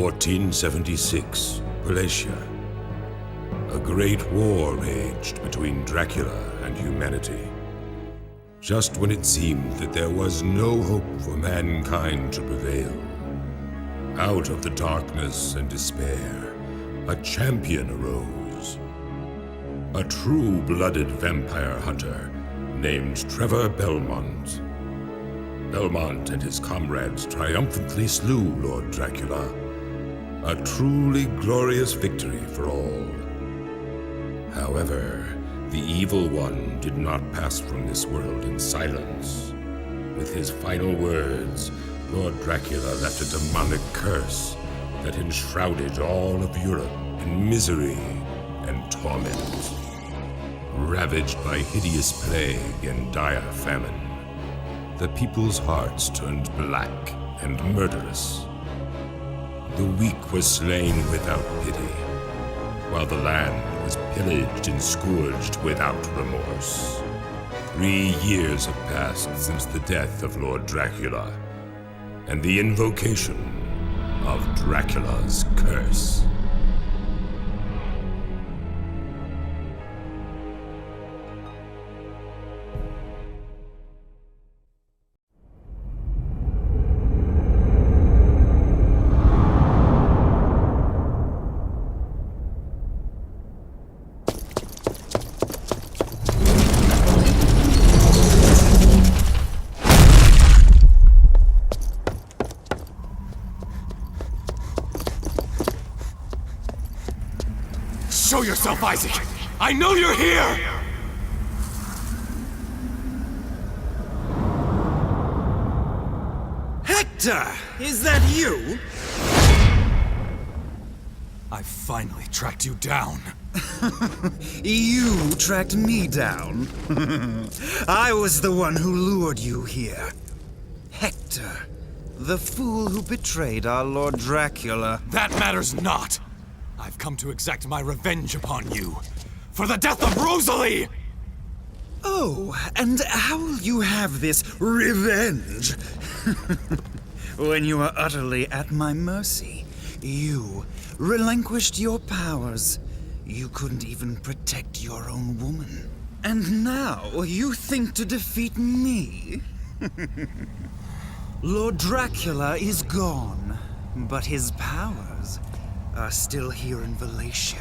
1476, Wallachia. A great war raged between Dracula and humanity. Just when it seemed that there was no hope for mankind to prevail, out of the darkness and despair, a champion arose. A true-blooded vampire hunter named Trevor Belmont. Belmont and his comrades triumphantly slew Lord Dracula. A truly glorious victory for all. However, the evil one did not pass from this world in silence. With his final words, Lord Dracula left a demonic curse that enshrouded all of Europe in misery and torment. Ravaged by hideous plague and dire famine, the people's hearts turned black and murderous. The weak were slain without pity, while the land was pillaged and scourged without remorse. 3 years have passed since the death of Lord Dracula, and the invocation of Dracula's curse. Show yourself, Isaac! I know you're here! Hector! Is that you? I finally tracked you down. You tracked me down. I was the one who lured you here. Hector, the fool who betrayed our Lord Dracula. That matters not! I've come to exact my revenge upon you. For the death of Rosaly! Oh, and how will you have this revenge? When you are utterly at my mercy, you relinquished your powers. You couldn't even protect your own woman. And now you think to defeat me? Lord Dracula is gone, but his powers are still here in Wallachia.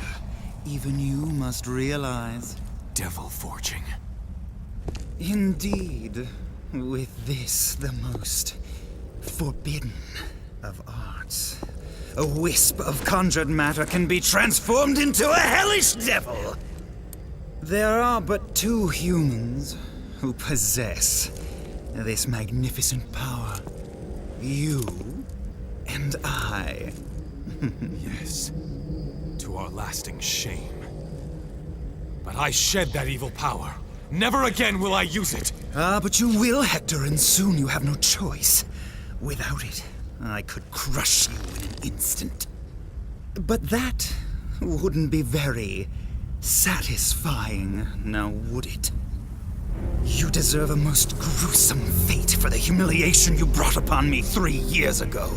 Even you must realize. Devil forging. Indeed, with this the most forbidden of arts. A wisp of conjured matter can be transformed into a hellish devil. There are but 2 humans who possess this magnificent power. You and I. Yes, to our lasting shame. But I shed that evil power. Never again will I use it! But you will, Hector, and soon you have no choice. Without it, I could crush you in an instant. But that wouldn't be very satisfying, now would it? You deserve a most gruesome fate for the humiliation you brought upon me 3 years ago.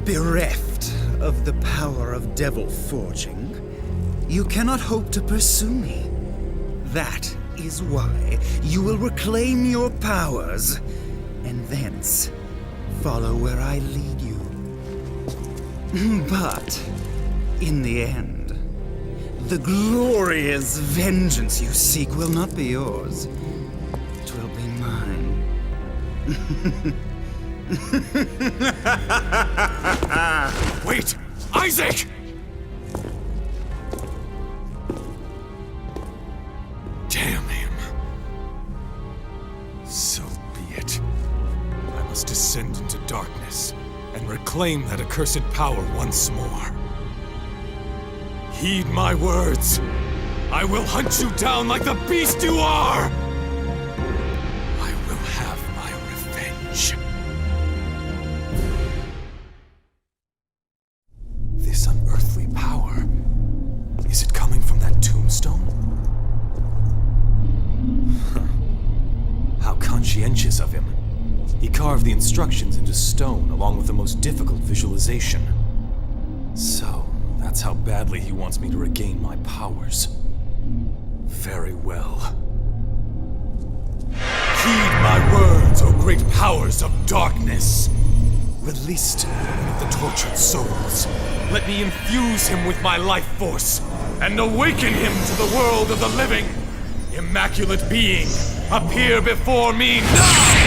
Bereft of the power of devil forging, you cannot hope to pursue me. That is why you will reclaim your powers, and thence follow where I lead you. But, in the end, the glorious vengeance you seek will not be yours. It will be mine. Wait! Isaac! Damn him. So be it. I must descend into darkness and reclaim that accursed power once more. Heed my words. I will hunt you down like the beast you are! I will have my revenge. This unearthly power, is it coming from that tombstone? How conscientious of him. He carved the instructions into stone along with the most difficult visualization. So, that's how badly he wants me to regain my powers. Very well. Heed my words, O great powers of darkness! Release to me one of the tortured souls. Let me infuse him with my life force, and awaken him to the world of the living. Immaculate being, appear before me now!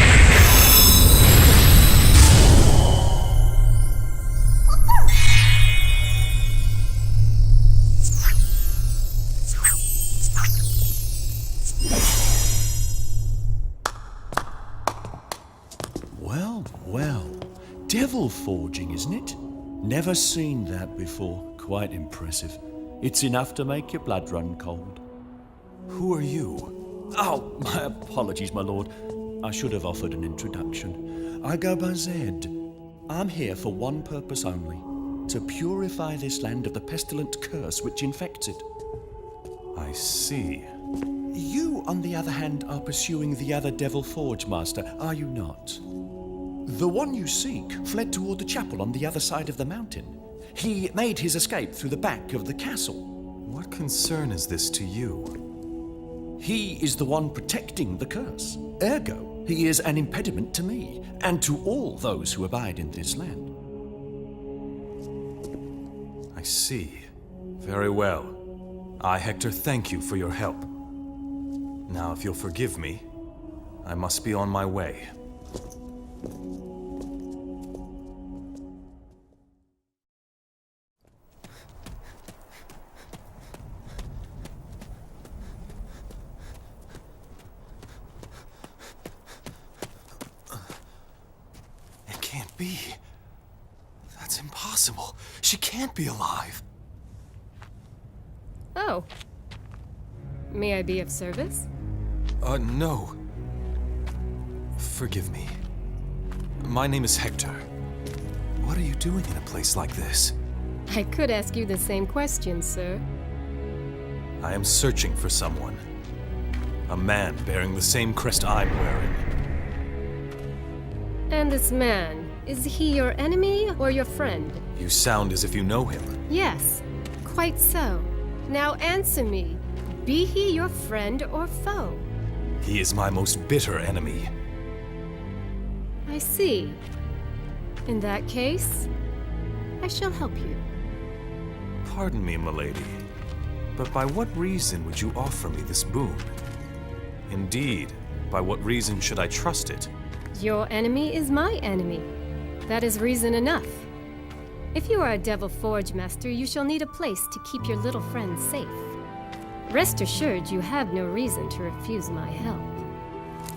Well, devil forging, isn't it? Never seen that before. Quite impressive. It's enough to make your blood run cold. Who are you? Oh, my apologies, my lord. I should have offered an introduction. I go by Zead. I'm here for one purpose only. To purify this land of the pestilent curse which infects it. I see. You, on the other hand, are pursuing the other devil Forgermaster, are you not? The one you seek fled toward the chapel on the other side of the mountain. He made his escape through the back of the castle. What concern is this to you? He is the one protecting the curse. Ergo, he is an impediment to me, and to all those who abide in this land. I see. Very well. I, Hector, thank you for your help. Now, if you'll forgive me, I must be on my way. It can't be. That's impossible. She can't be alive. Oh. May I be of service? No. Forgive me. My name is Hector. What are you doing in a place like this? I could ask you the same question, sir. I am searching for someone. A man bearing the same crest I'm wearing. And this man, is he your enemy or your friend? You sound as if you know him. Yes, quite so. Now answer me. Be he your friend or foe? He is my most bitter enemy. I see. In that case, I shall help you. Pardon me, milady, but by what reason would you offer me this boon? Indeed, by what reason should I trust it? Your enemy is my enemy. That is reason enough. If you are a devil Forgermaster, you shall need a place to keep your little friend safe. Rest assured, you have no reason to refuse my help.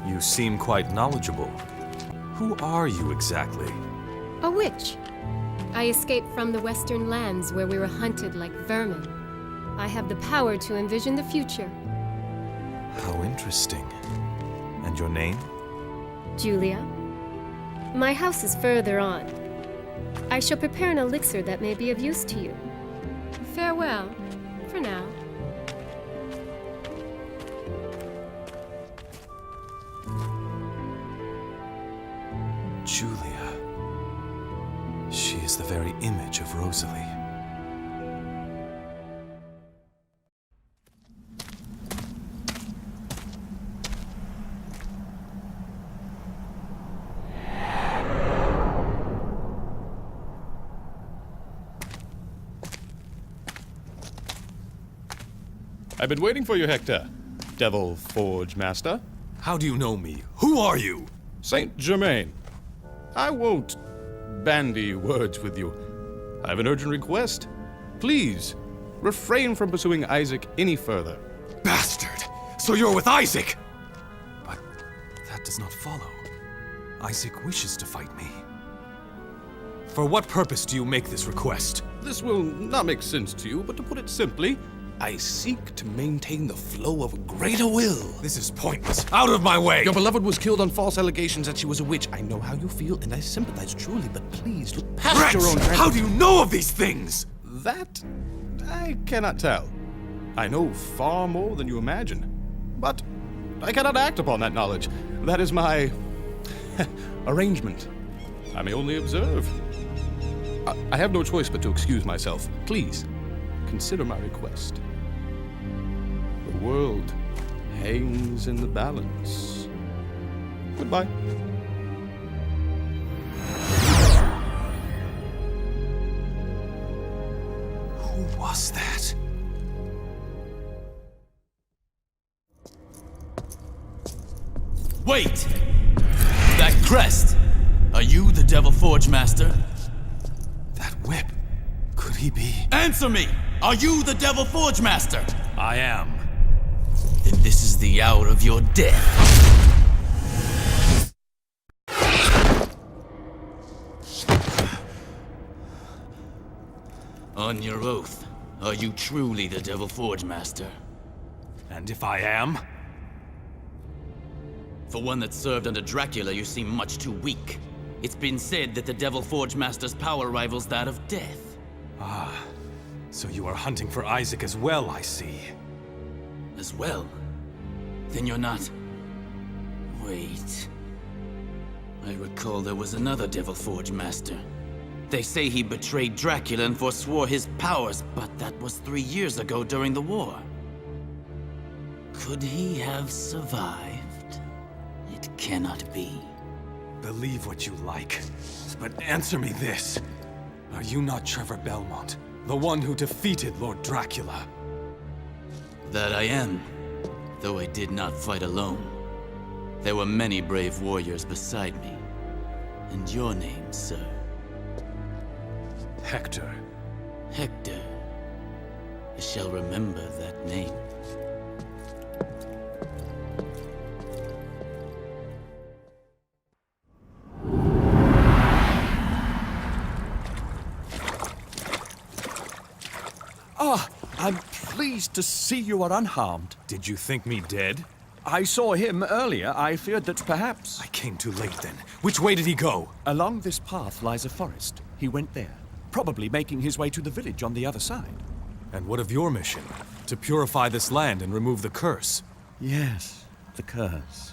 You seem quite knowledgeable. Who are you exactly? A witch. I escaped from the western lands where we were hunted like vermin. I have the power to envision the future. How interesting. And your name? Júlia. My house is further on. I shall prepare an elixir that may be of use to you. Farewell, for now. Júlia. She is the very image of Rosaly. I've been waiting for you, Hector. Devil Forgermaster. How do you know me? Who are you? Saint-Germain. I won't bandy words with you. I have an urgent request. Please, refrain from pursuing Isaac any further. Bastard! So you're with Isaac! But that does not follow. Isaac wishes to fight me. For what purpose do you make this request? This will not make sense to you, but to put it simply, I seek to maintain the flow of a greater will. This is pointless. Out of my way! Your beloved was killed on false allegations that she was a witch. I know how you feel, and I sympathize truly, but please look past Rex! your own... How do you know of these things? That I cannot tell. I know far more than you imagine. But I cannot act upon that knowledge. That is my arrangement. I may only observe. I have no choice but to excuse myself. Please, consider my request. The world hangs in the balance. Goodbye. Who was that? Wait! That crest! Are you the Devil Forgemaster? That whip. Could he be? Answer me! Are you the Devil Forgemaster? I am. Then this is the hour of your death. On your oath, are you truly the Devil Forgemaster? And if I am? For one that served under Dracula, you seem much too weak. It's been said that the Devil Forgemaster's power rivals that of death. So you are hunting for Isaac as well, I see. As well? Then you're not... Wait... I recall there was another Devil Forgemaster. They say he betrayed Dracula and forswore his powers, but that was 3 years ago during the war. Could he have survived? It cannot be. Believe what you like, but answer me this. Are you not Trevor Belmont, the one who defeated Lord Dracula? That I am, though I did not fight alone. There were many brave warriors beside me. And your name, sir? Hector. Hector. I shall remember that name. I'm pleased to see you are unharmed. Did you think me dead? I saw him earlier. I feared that perhaps... I came too late then. Which way did he go? Along this path lies a forest. He went there, probably making his way to the village on the other side. And what of your mission? To purify this land and remove the curse? Yes, the curse.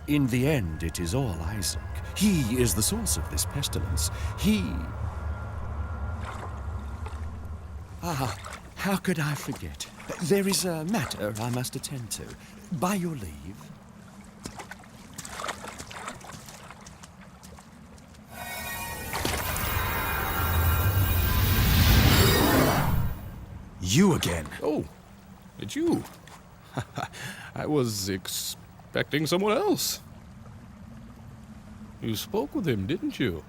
In the end, it is all Isaac. He is the source of this pestilence. He... how could I forget? There is a matter I must attend to. By your leave. You again? Oh, it's you. I was expecting someone else. You spoke with him, didn't you?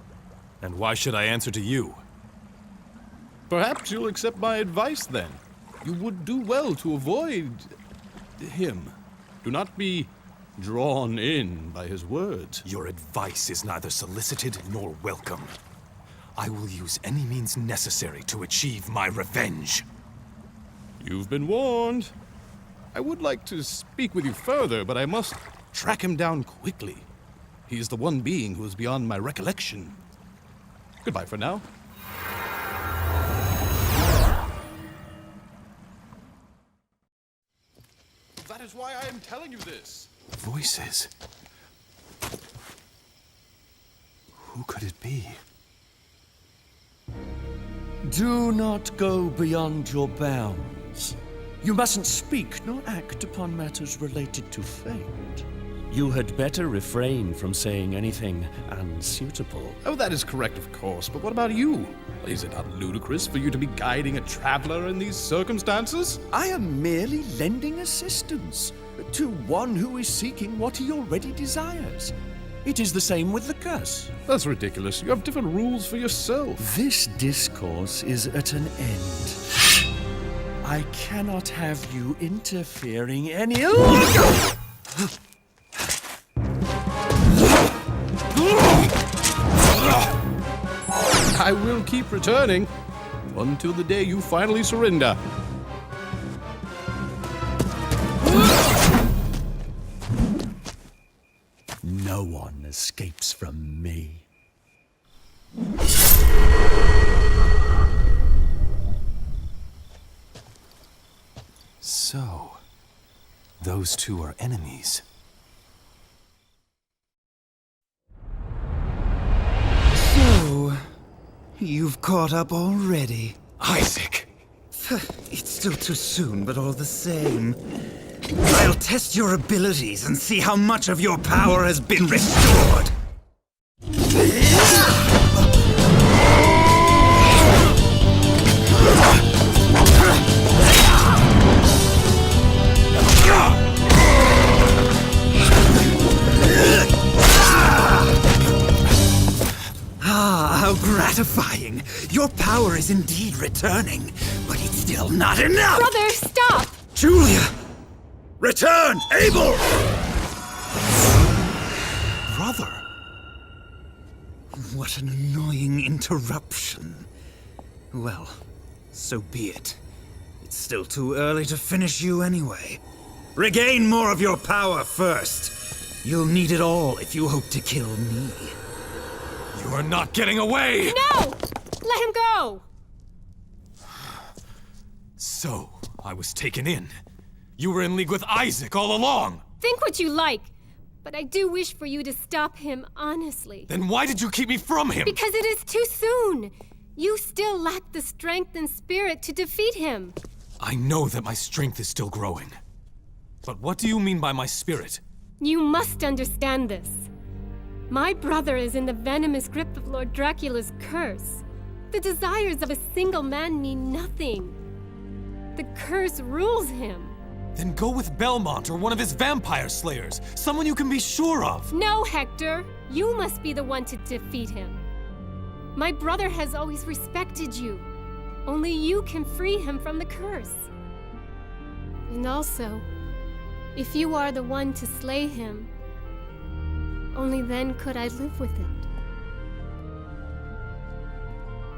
And why should I answer to you? Perhaps you'll accept my advice then. You would do well to avoid him. Do not be drawn in by his words. Your advice is neither solicited nor welcome. I will use any means necessary to achieve my revenge. You've been warned. I would like to speak with you further, but I must track him down quickly. He is the one being who is beyond my recollection. Goodbye for now. That is why I am telling you this. Voices. Who could it be? Do not go beyond your bounds. You mustn't speak nor act upon matters related to fate. You had better refrain from saying anything unsuitable. Oh, that is correct, of course, but what about you? Is it not ludicrous for you to be guiding a traveler in these circumstances? I am merely lending assistance to one who is seeking what he already desires. It is the same with the curse. That's ridiculous. You have different rules for yourself. This discourse is at an end. I cannot have you interfering any longer. I will keep returning until the day you finally surrender. No one escapes from me. So, those two are enemies. So, You've caught up already. Isaac! It's still too soon, but all the same. I'll test your abilities and see how much of your power has been restored. How gratifying! Your power is indeed returning, but it's still not enough! Brother, stop! Julia! Return! Abel! Brother! What an annoying interruption. Well, so be it. It's still too early to finish you anyway. Regain more of your power first. You'll need it all if you hope to kill me. You are not getting away! No! Let him go! So, I was taken in. You were in league with Isaac all along! Think what you like, but I do wish for you to stop him, honestly. Then why did you keep me from him? Because it is too soon! You still lack the strength and spirit to defeat him. I know that my strength is still growing. But what do you mean by my spirit? You must understand this. My brother is in the venomous grip of Lord Dracula's curse. The desires of a single man mean nothing. The curse rules him. Then go with Belmont or one of his vampire slayers. Someone you can be sure of. No, Hector. You must be the one to defeat him. My brother has always respected you. Only you can free him from the curse. And also, if you are the one to slay him, only then could I live with it.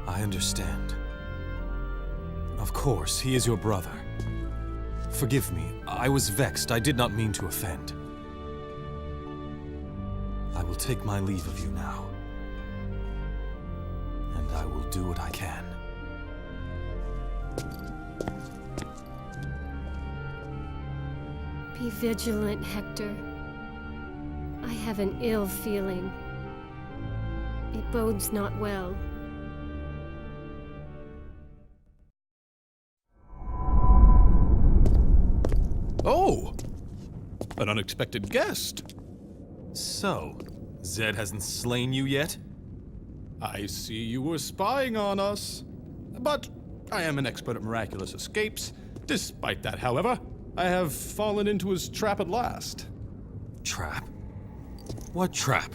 I understand. Of course, he is your brother. Forgive me, I was vexed. I did not mean to offend. I will take my leave of you now. And I will do what I can. Be vigilant, Hector. I have an ill feeling. It bodes not well. Oh! An unexpected guest. So, Zead hasn't slain you yet? I see you were spying on us. But I am an expert at miraculous escapes. Despite that, however, I have fallen into his trap at last. Trap? What trap?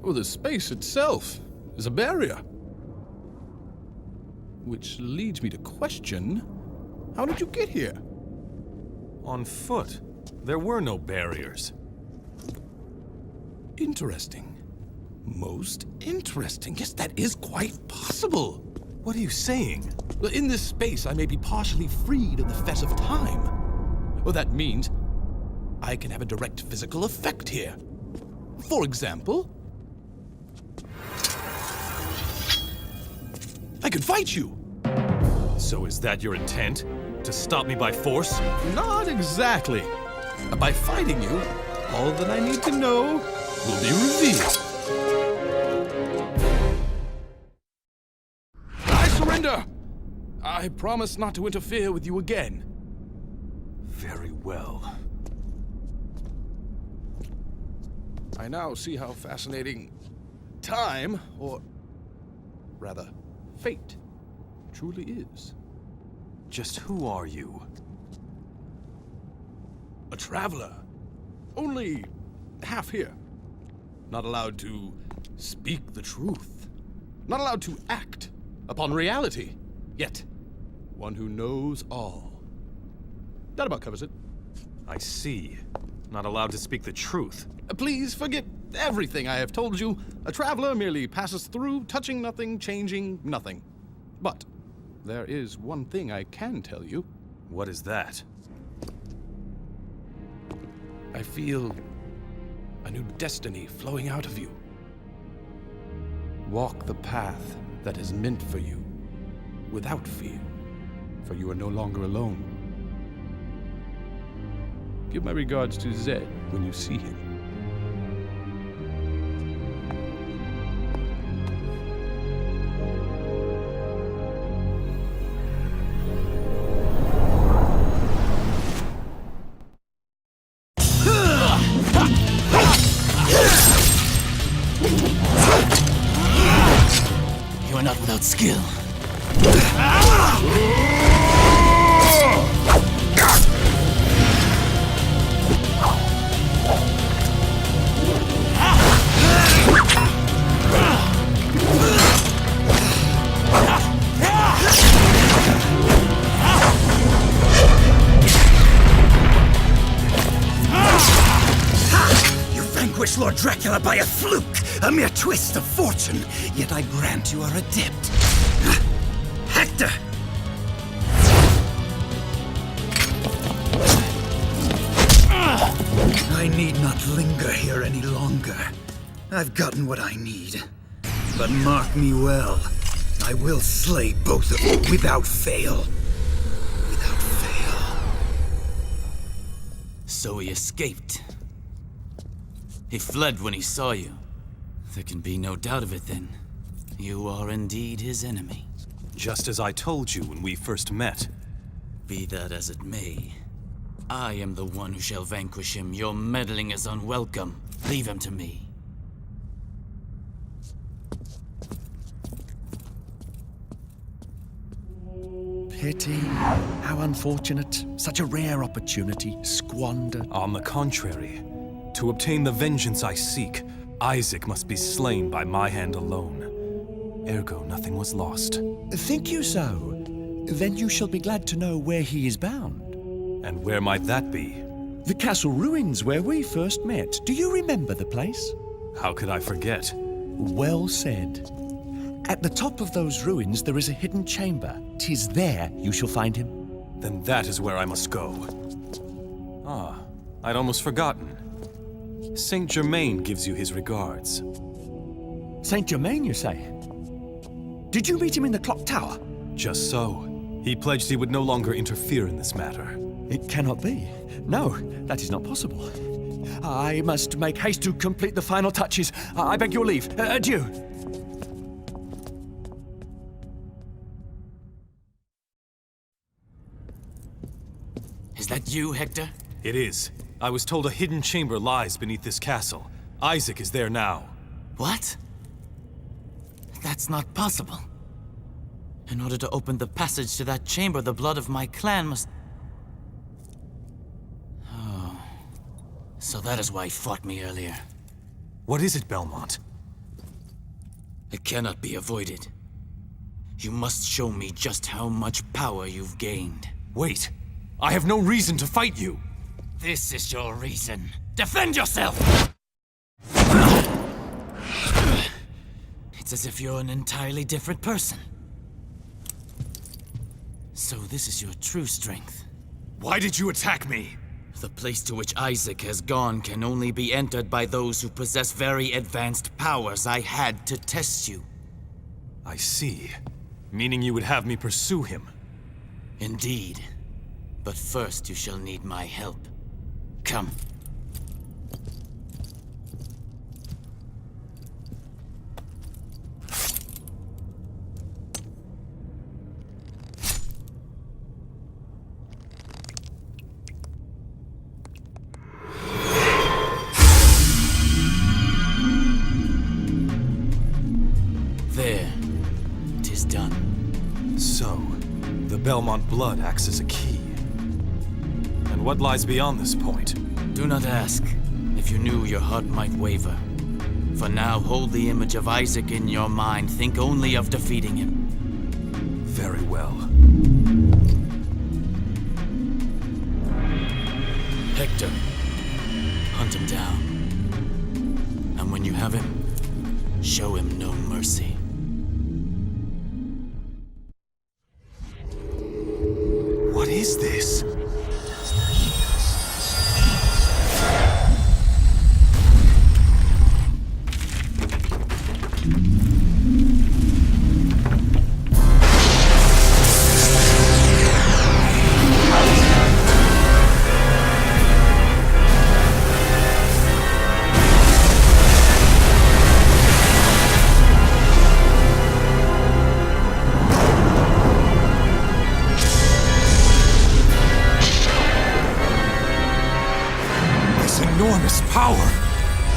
Well, the space itself is a barrier. Which leads me to question, how did you get here? On foot. There were no barriers. Interesting. Most interesting. Yes, that is quite possible. What are you saying? Well, in this space, I may be partially freed of the fess of time. Well, that means I can have a direct physical effect here. For example, I could fight you. So is that your intent? To stop me by force? Not exactly. By fighting you, all that I need to know will be revealed. I surrender! I promise not to interfere with you again. Very well. I now see how fascinating time, or rather, fate, truly is. Just who are you? A traveler. Only half here. Not allowed to speak the truth. Not allowed to act upon reality. Yet, one who knows all. That about covers it. I see. Not allowed to speak the truth. Please forget everything I have told you. A traveler merely passes through, touching nothing, changing nothing. But there is one thing I can tell you. What is that? I feel a new destiny flowing out of you. Walk the path that is meant for you, without fear, for you are no longer alone. Give my regards to Zead when you see him. You are not without skill. Lord Dracula by a fluke, a mere twist of fortune, yet I grant you are adept. Hector! I need not linger here any longer. I've gotten what I need. But mark me well, I will slay both of you without fail. Without fail. So he escaped. He fled when he saw you. There can be no doubt of it then. You are indeed his enemy. Just as I told you when we first met. Be that as it may, I am the one who shall vanquish him. Your meddling is unwelcome. Leave him to me. Pity. How unfortunate. Such a rare opportunity squandered. On the contrary, to obtain the vengeance I seek, Isaac must be slain by my hand alone. Ergo, nothing was lost. Think you so? Then you shall be glad to know where he is bound. And where might that be? The castle ruins where we first met. Do you remember the place? How could I forget? Well said. At the top of those ruins there is a hidden chamber. 'Tis there you shall find him. Then that is where I must go. Ah, I'd almost forgotten. Saint-Germain gives you his regards. Saint-Germain, you say? Did you meet him in the clock tower? Just so. He pledged he would no longer interfere in this matter. It cannot be. No, that is not possible. I must make haste to complete the final touches. I beg your leave. Adieu. Is that you, Hector? It is. I was told a hidden chamber lies beneath this castle. Isaac is there now. What? That's not possible. In order to open the passage to that chamber, the blood of my clan must... Oh. So that is why he fought me earlier. What is it, Belmont? It cannot be avoided. You must show me just how much power you've gained. Wait! I have no reason to fight you! This is your reason. Defend yourself! It's as if you're an entirely different person. So this is your true strength. Why did you attack me? The place to which Isaac has gone can only be entered by those who possess very advanced powers. I had to test you. I see. Meaning you would have me pursue him. Indeed. But first you shall need my help. Come. There. 'Tis done. So, the Belmont blood acts as a key. And what lies beyond this point? Do not ask. If you knew, your heart might waver. For now, hold the image of Isaac in your mind. Think only of defeating him. Very well. Hector, hunt him down. And when you have him, show him no mercy. What is this?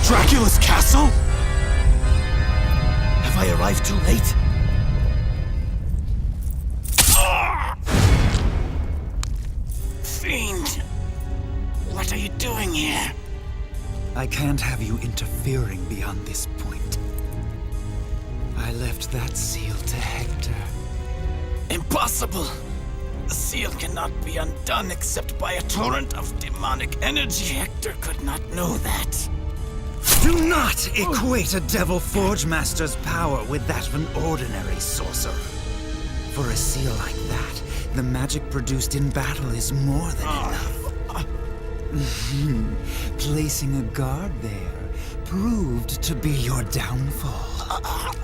Dracula's castle? Have I arrived too late? Fiend! What are you doing here? I can't have you interfering beyond this point. I left that seal to Hector. Impossible! The seal cannot be undone except by a torrent of demonic energy. Hector could not know that. Do not equate a Devil Forgemaster's power with that of an ordinary sorcerer. For a seal like that, the magic produced in battle is more than enough. Placing a guard there proved to be your downfall.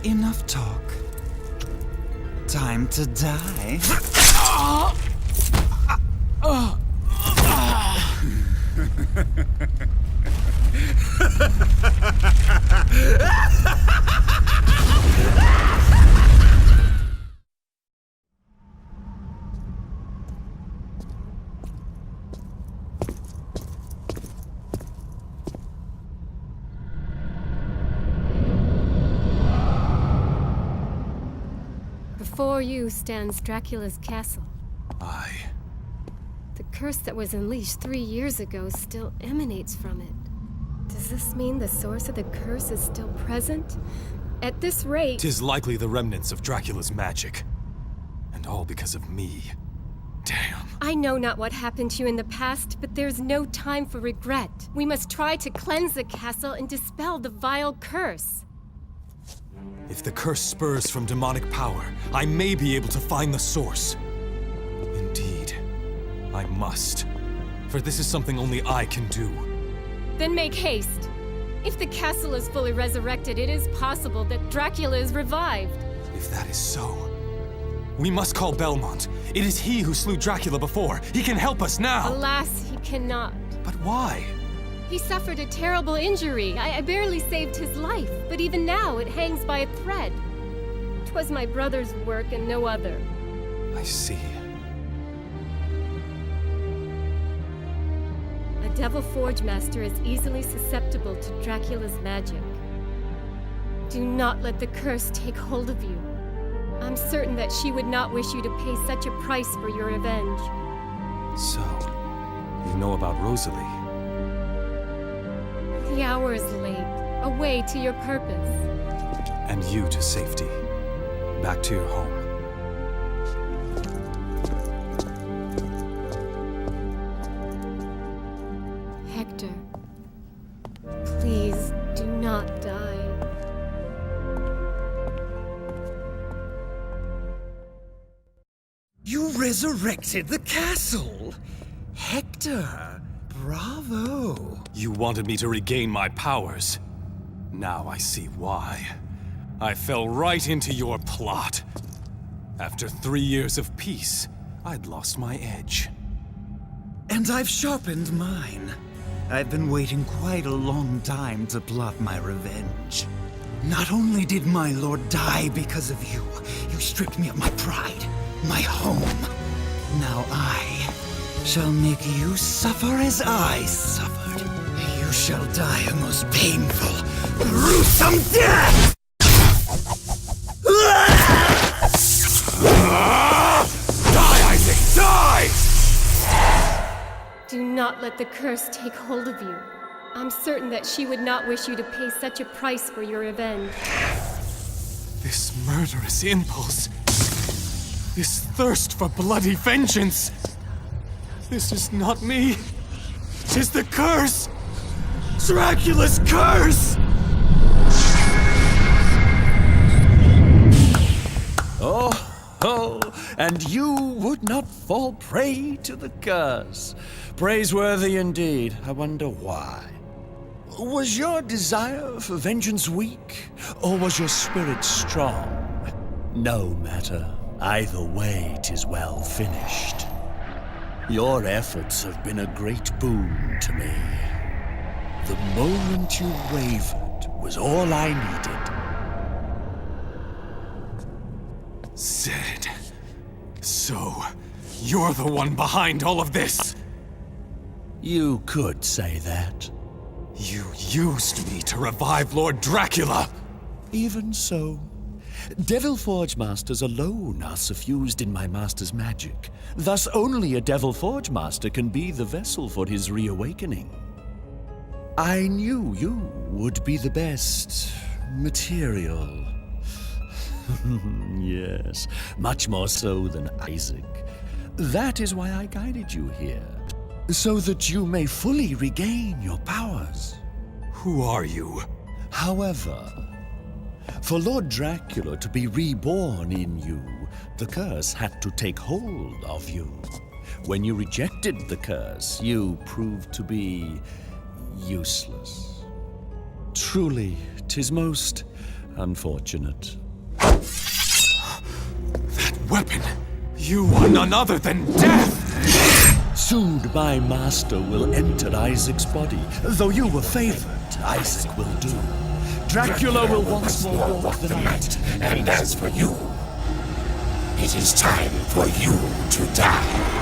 Enough talk. Time to die. Before you stands Dracula's castle. Aye. The curse that was unleashed 3 years ago still emanates from it. Does this mean the source of the curse is still present? At this rate... 'Tis likely the remnants of Dracula's magic. And all because of me. Damn. I know not what happened to you in the past, but there's no time for regret. We must try to cleanse the castle and dispel the vile curse. If the curse spurs from demonic power, I may be able to find the source. Indeed, I must. For this is something only I can do. Then make haste. If the castle is fully resurrected, it is possible that Dracula is revived. If that is so, we must call Belmont. It is he who slew Dracula before. He can help us now. Alas, he cannot. But why? He suffered a terrible injury. I barely saved his life, but even now it hangs by a thread. 'Twas my brother's work and no other. I see. A Devil Forgemaster is easily susceptible to Dracula's magic. Do not let the curse take hold of you. I'm certain that she would not wish you to pay such a price for your revenge. So, you know about Rosaly? The hour is late. Away to your purpose. And you to safety. Back to your home. Hector, please do not die. You resurrected the castle! Hector, bravo! You wanted me to regain my powers. Now I see why. I fell right into your plot. After 3 years of peace, I'd lost my edge. And I've sharpened mine. I've been waiting quite a long time to plot my revenge. Not only did my lord die because of you, you stripped me of my pride, my home. Now I shall make you suffer as I suffered. You shall die a most painful, gruesome death! Die, Isaac, die! Do not let the curse take hold of you. I'm certain that she would not wish you to pay such a price for your revenge. This murderous impulse. This thirst for bloody vengeance. This is not me. 'Tis the curse! Dracula's curse! Oh, and you would not fall prey to the curse. Praiseworthy indeed. I wonder why. Was your desire for vengeance weak, or was your spirit strong? No matter. Either way, 'tis well finished. Your efforts have been a great boon to me. The moment you wavered was all I needed. Zead. So, you're the one behind all of this? You could say that. used me to revive Lord Dracula! Even so, Devil Forgemasters alone are suffused in my master's magic. Thus only a Devil Forgemaster can be the vessel for his reawakening. I knew you would be the best material. Yes, much more so than Isaac. That is why I guided you here, so that you may fully regain your powers. Who are you? However, for Lord Dracula to be reborn in you, the curse had to take hold of you. When you rejected the curse, you proved to be useless. Truly, 'tis most unfortunate. That weapon! You are none other than death! Soon my master will enter Isaac's body. Though you were favored, Isaac will do. Dracula will once more walk the night. And as for you, it is time for you to die.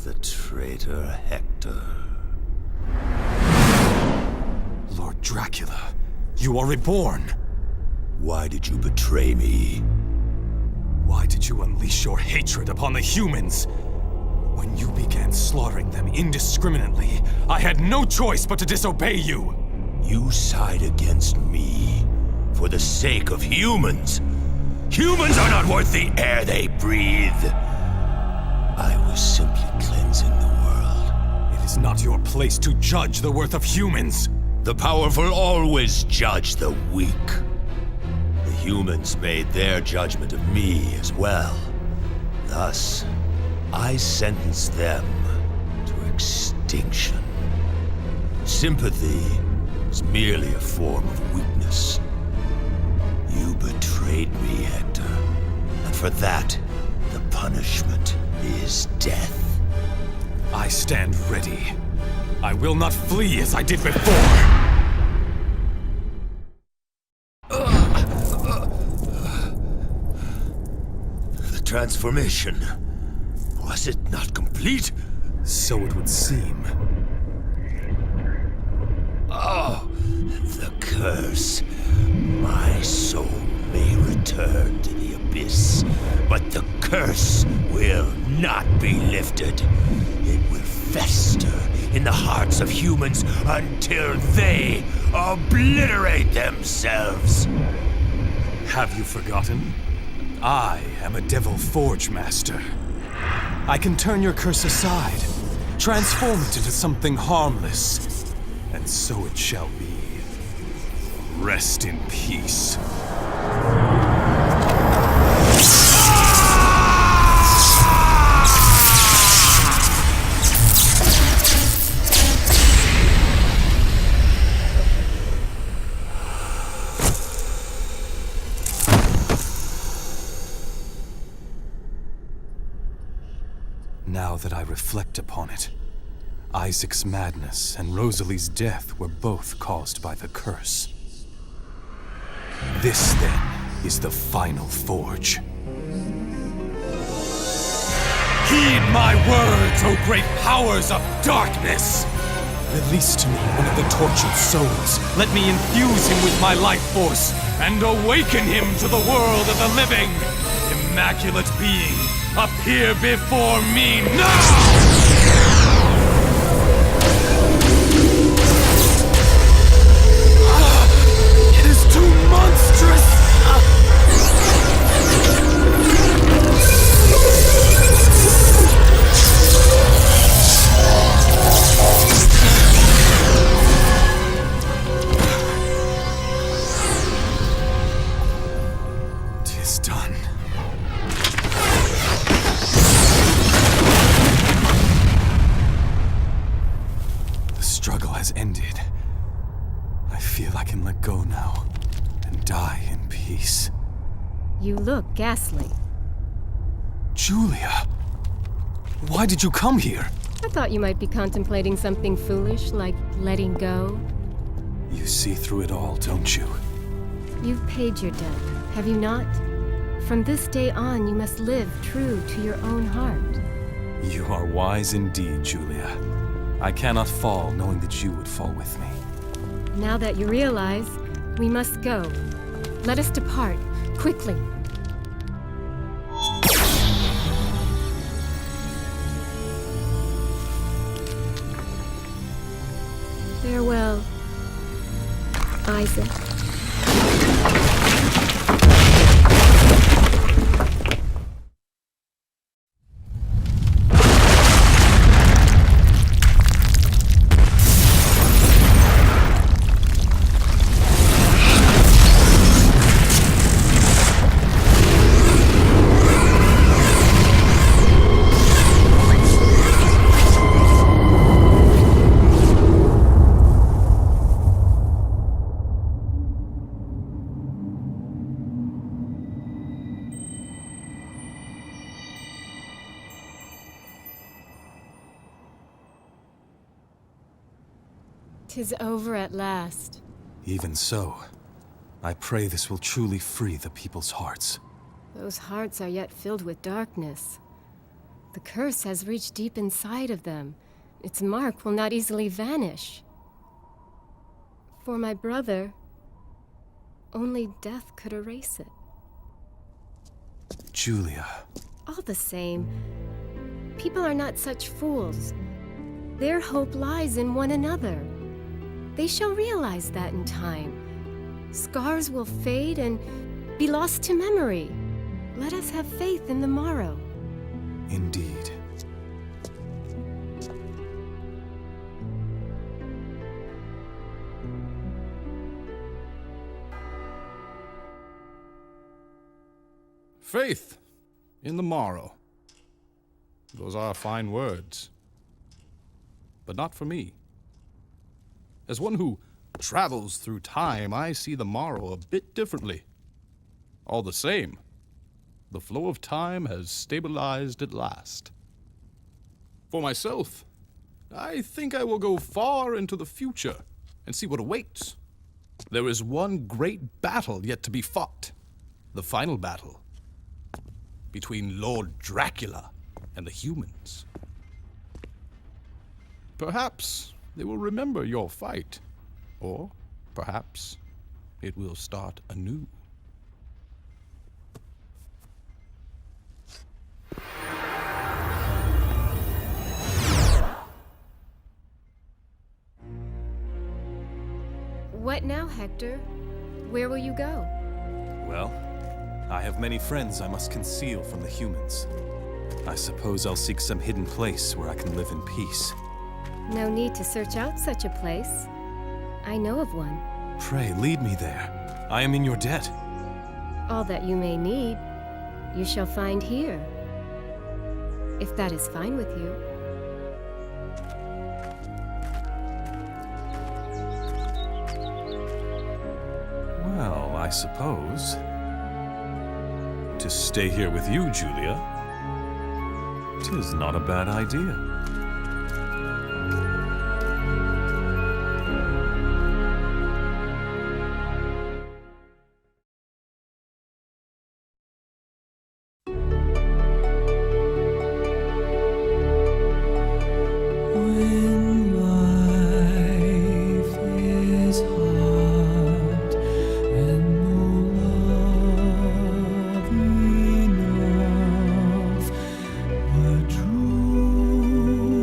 The traitor Hector. Lord Dracula, you are reborn! Why did you betray me? Why did you unleash your hatred upon the humans? When you began slaughtering them indiscriminately, I had no choice but to disobey you! You side against me for the sake of humans. Humans are not worth the air they breathe. I was simply cleansing the world. It is not your place to judge the worth of humans! The powerful always judge the weak. The humans made their judgment of me as well. Thus, I sentenced them to extinction. Sympathy is merely a form of weakness. You betrayed me, Hector, and for that, the punishment is death. I stand ready. I will not flee as I did before! The transformation, was it not complete? So it would seem. Oh, the curse. My soul may return to the abyss, but the curse will not be lifted. It will fester in the hearts of humans until they obliterate themselves. Have you forgotten? I am a Devil Forgemaster. I can turn your curse aside, transform it into something harmless, and so it shall be. Rest in peace. Now that I reflect upon it, Isaac's madness and Rosaly's death were both caused by the curse. This, then, is the final forge. Heed my words, O great powers of darkness! Release to me one of the tortured souls. Let me infuse him with my life force and awaken him to the world of the living. Immaculate being, appear before me now! It is too monstrous! Tis done. The struggle has ended. I feel I can let go now and die in peace. You look ghastly. Julia, why did you come here? I thought you might be contemplating something foolish, like letting go. You see through it all, don't you? You've paid your debt, have you not? From this day on, you must live true to your own heart. You are wise indeed, Júlia. I cannot fall knowing that you would fall with me. Now that you realize, we must go. Let us depart, quickly. Farewell, Isaac. "'Tis over at last." Even so, I pray this will truly free the people's hearts. Those hearts are yet filled with darkness. The curse has reached deep inside of them. Its mark will not easily vanish. For my brother, only death could erase it. Júlia. All the same, people are not such fools. Their hope lies in one another. They shall realize that in time. Scars will fade and be lost to memory. Let us have faith in the morrow. Indeed. Faith in the morrow. Those are fine words. But not for me. As one who travels through time, I see the morrow a bit differently. All the same, the flow of time has stabilized at last. For myself, I think I will go far into the future and see what awaits. There is one great battle yet to be fought. The final battle between Lord Dracula and the humans. Perhaps they will remember your fight, or perhaps it will start anew. What now, Hector? Where will you go? Well, I have many friends I must conceal from the humans. I suppose I'll seek some hidden place where I can live in peace. No need to search out such a place. I know of one. Pray, lead me there. I am in your debt. All that you may need, you shall find here. If that is fine with you. Well, I suppose to stay here with you, Júlia, 'tis not a bad idea. True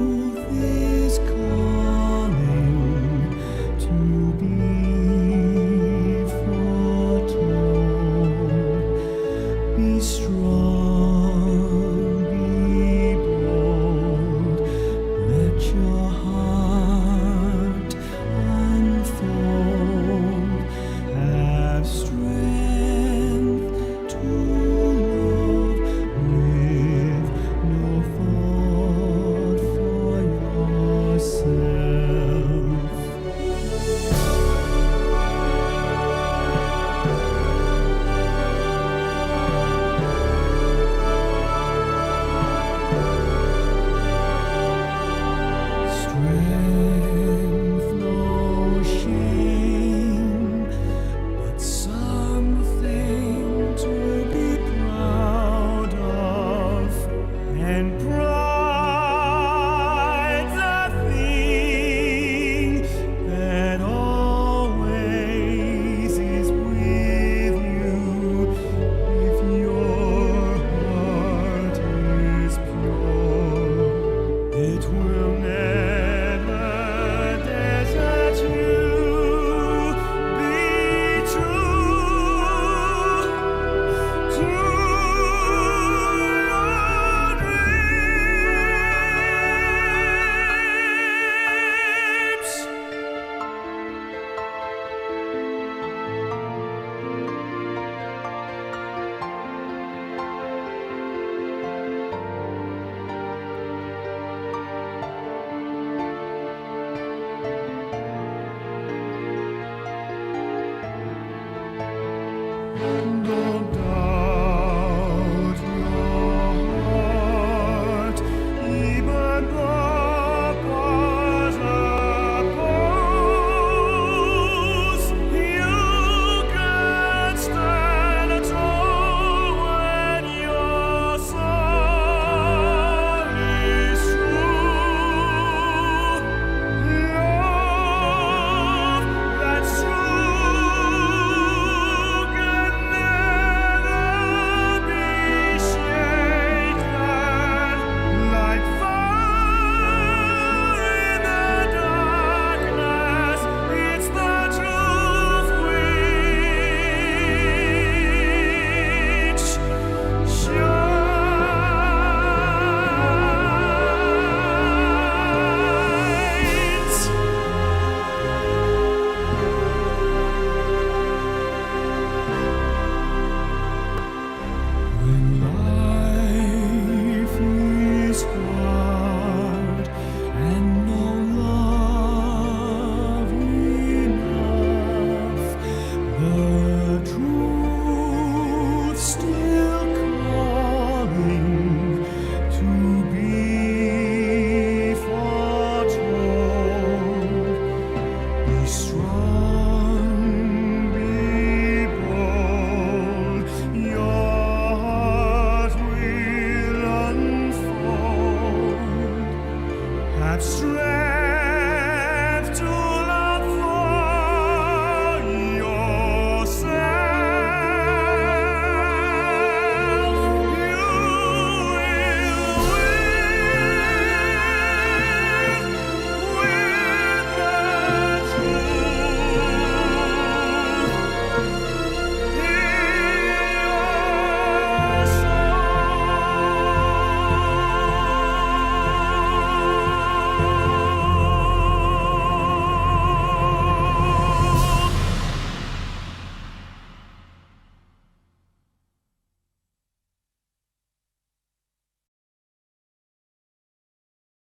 Don't die.